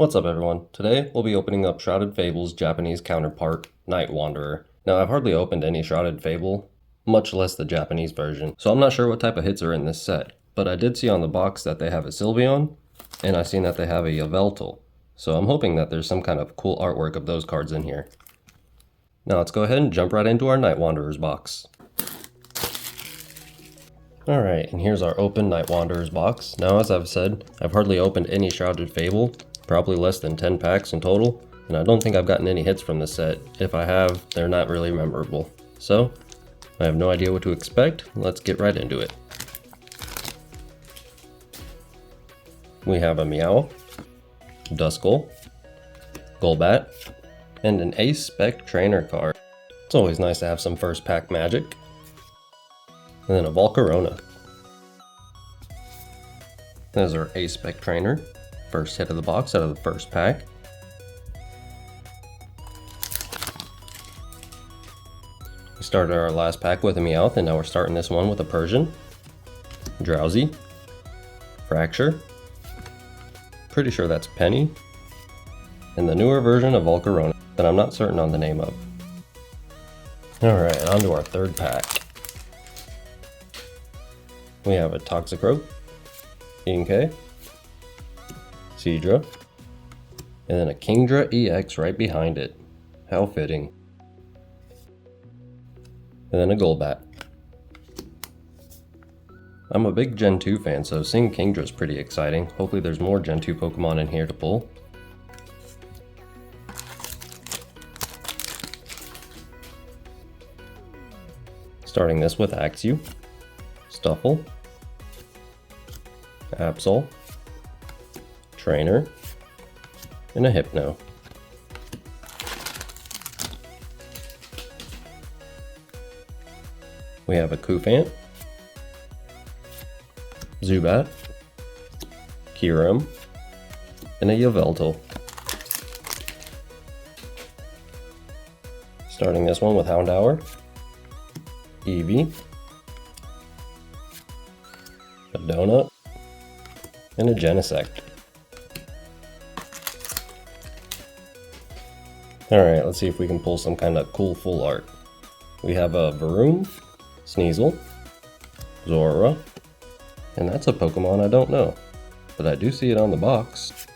What's up everyone? Today we'll be opening up Shrouded Fable's Japanese counterpart, Night Wanderer. Now I've hardly opened any Shrouded Fable, much less the Japanese version, so I'm not sure what type of hits are in this set, but I did see on the box that they have a Sylveon, and I've seen that they have a Yveltal, so I'm hoping that there's some kind of cool artwork of those cards in here. Now let's go ahead and jump right into our Night Wanderers box. Alright, and here's our open Night Wanderers box. Now as I've said, I've hardly opened any Shrouded Fable, probably less than 10 packs in total, and I don't think I've gotten any hits from this set. If I have, they're not really memorable. So, I have no idea what to expect. Let's get right into it. We have a Meow, Duskull, Golbat, and an Ace Spec Trainer card. It's always nice to have some first pack magic. And then a Volcarona. There's our Ace Spec Trainer. First hit of the box out of the first pack. We started our last pack with a Meowth, and now we're starting this one with a Persian, Drowsy, Fracture, pretty sure that's Penny, and the newer version of Volcarona that I'm not certain on the name of. Alright, on to our third pack. We have a Toxicroak, Inkay, Seadra, and then a Kingdra EX right behind it. How fitting. And then a Golbat. I'm a big Gen 2 fan, so seeing Kingdra is pretty exciting. Hopefully there's more Gen 2 Pokemon in here to pull. Starting this with Axew, Stuffle, Absol, Trainer, and a Hypno. We have a Cufant, Zubat, Kyurem, and a Yveltal. Starting this one with Houndour, Eevee, a Donut, and a Genesect. Alright, let's see if we can pull some kind of cool full art. We have a Varoom, Sneasel, Zora, and that's a Pokemon I don't know, but I do see it on the box.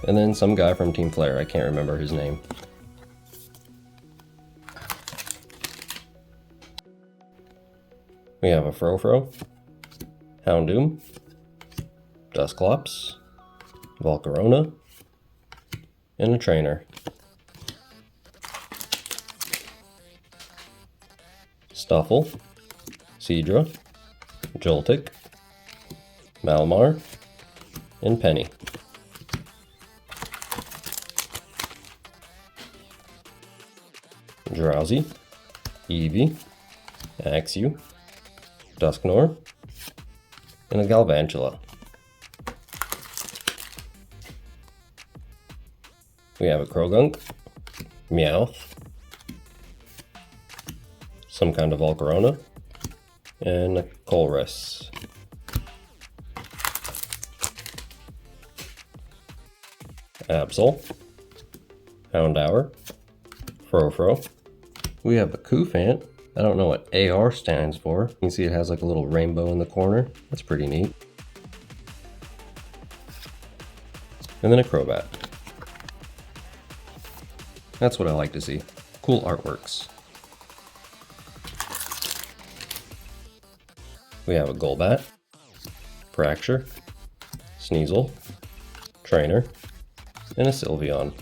And then some guy from Team Flare, I can't remember his name. We have a Frofro, Houndoom, Dusclops, Volcarona, and a Trainer. Stuffle, Seadra, Joltik, Malamar, and Penny. Drowsy, Eevee, Axew, Dusknoir, and a Galvantula. We have a Krogunk, Meowth, some kind of Volcarona, and a Colress. Absol, Houndour, Frofro. We have a Cufant. I don't know what AR stands for. You can see it has like a little rainbow in the corner. That's pretty neat. And then a Crobat. That's what I like to see. Cool artworks. We have a Golbat, Fracture, Sneasel, Trainer, and a Sylveon.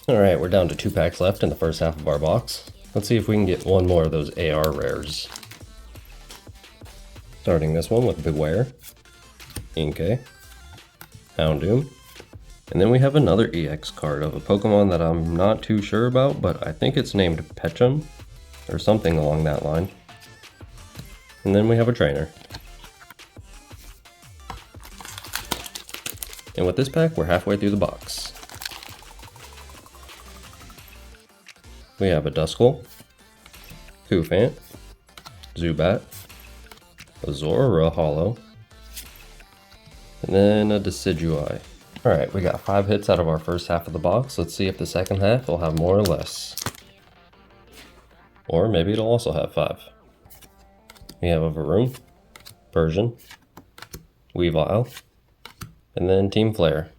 Alright, we're down to 2 packs left in the first half of our box. Let's see if we can get one more of those AR rares. Starting this one with Beware, Inkay, Houndoom, and then we have another EX card of a Pokemon that I'm not too sure about, but I think it's named Petchum, or something along that line. And then we have a Trainer. And with this pack, we're halfway through the box. We have a Duskull, Cufant, Zubat, a Zora Hollow, and then a Decidueye. Alright, we got 5 hits out of our first half of the box. Let's see if the second half will have more or less. Or maybe it'll also have 5. We have a Varoom, Persian, Weavile, and then Team Flare.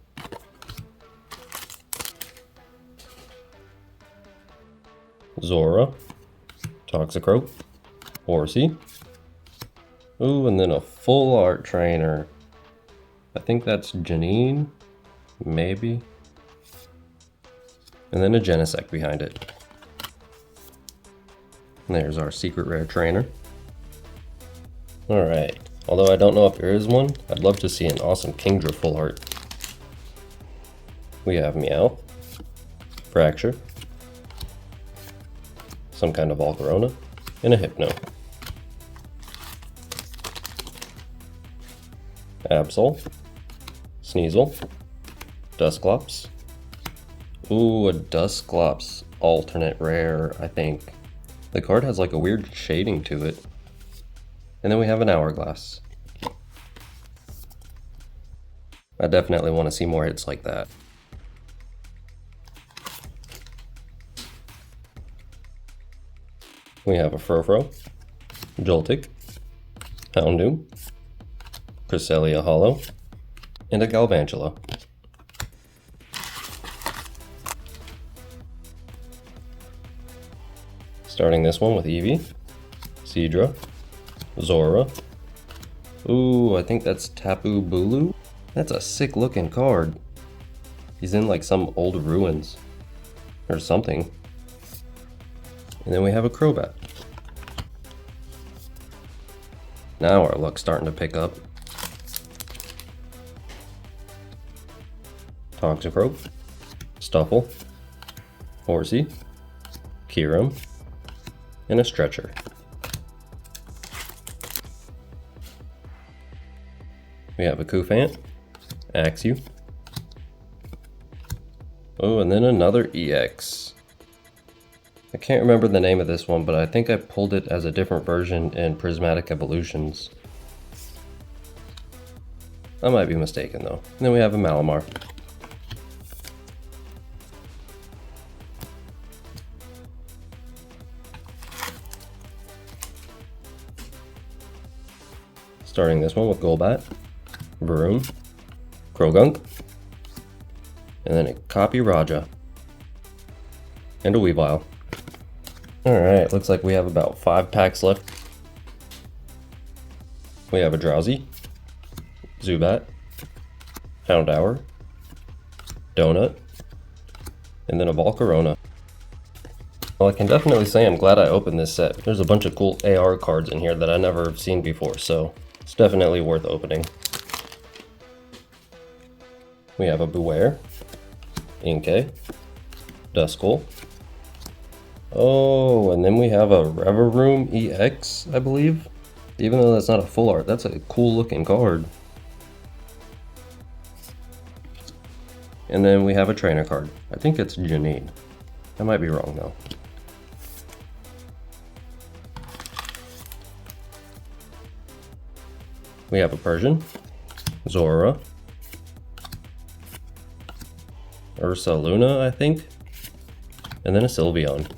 Zora, Toxicroak, Horsey. Ooh, and then a full art trainer. I think that's Janine, maybe. And then a Genesect behind it. And there's our secret rare trainer. Alright, although I don't know if there is one, I'd love to see an awesome Kingdra full art. We have Meowth, Fracture, some kind of Volcarona, and a Hypno. Absol, Sneasel, Dusclops. Ooh, a Dusclops alternate rare, I think. The card has like a weird shading to it. And then we have an Hourglass. I definitely want to see more hits like that. We have a Furfrou, Joltik, Houndoom, Cresselia Hollow, and a Galvantula. Starting this one with Eevee, Seadra, Zora. Ooh, I think that's Tapu Bulu. That's a sick looking card. He's in like some old ruins or something. And then we have a Crobat. Now our luck's starting to pick up. Toxicroak, Stuffle, Horsey, Kyurem, and a Stretcher. We have a Koufant, Axew. Oh, and then another EX. I can't remember the name of this one, but I think I pulled it as a different version in Prismatic Evolutions. I might be mistaken though. And then we have a Malamar. Starting this one with Golbat, Varoom, Krogunk, and then a Copy Raja, and a Weavile. Alright, looks like we have about 5 packs left. We have a Drowsy, Zubat, Houndour, Donut, and then a Volcarona. Well, I can definitely say I'm glad I opened this set. There's a bunch of cool AR cards in here that I never have seen before, so it's definitely worth opening. We have a Beware, Inkay, Duskull. Oh, and then we have a Reveroom EX, I believe. Even though that's not a full art, that's a cool looking card. And then we have a trainer card. I think it's Janine. I might be wrong though. We have a Persian, Zora, Ursaluna, I think, and then a Sylveon.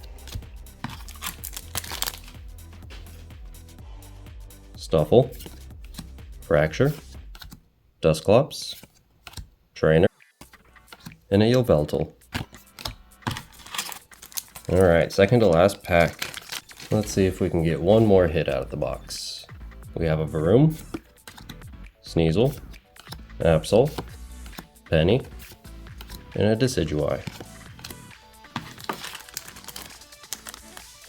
Stuffle, Fracture, Dusclops, Trainer, and a Yveltal. Alright, second to last pack. Let's see if we can get one more hit out of the box. We have a Varoom, Sneasel, Absol, Penny, and a Decidueye.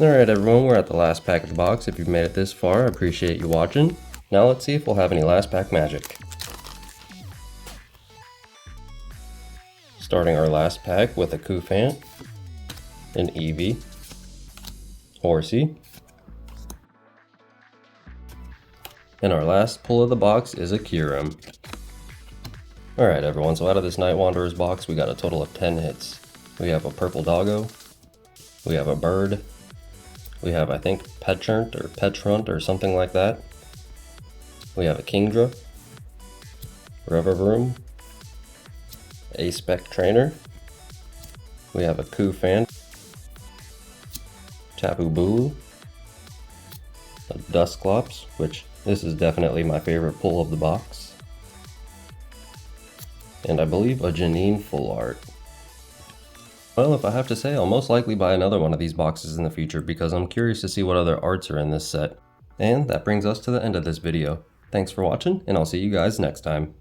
Alright everyone, we're at the last pack of the box. If you've made it this far, I appreciate you watching. Now let's see if we'll have any last pack magic. Starting our last pack with a Koufant, an Eevee, Horsey, and our last pull of the box is a Kyurem. Alright everyone, so out of this Night Wanderers box we got a total of 10 hits. We have a purple doggo, we have a bird, we have I think Petulant or something like that, We have a Kingdra, Revavroom, a Spec Trainer. We have a Kufan, Tapu Bulu, a Dusclops, which this is definitely my favorite pull of the box, and I believe a Janine Full Art. Well, if I have to say, I'll most likely buy another one of these boxes in the future because I'm curious to see what other arts are in this set. And that brings us to the end of this video. Thanks for watching, and I'll see you guys next time.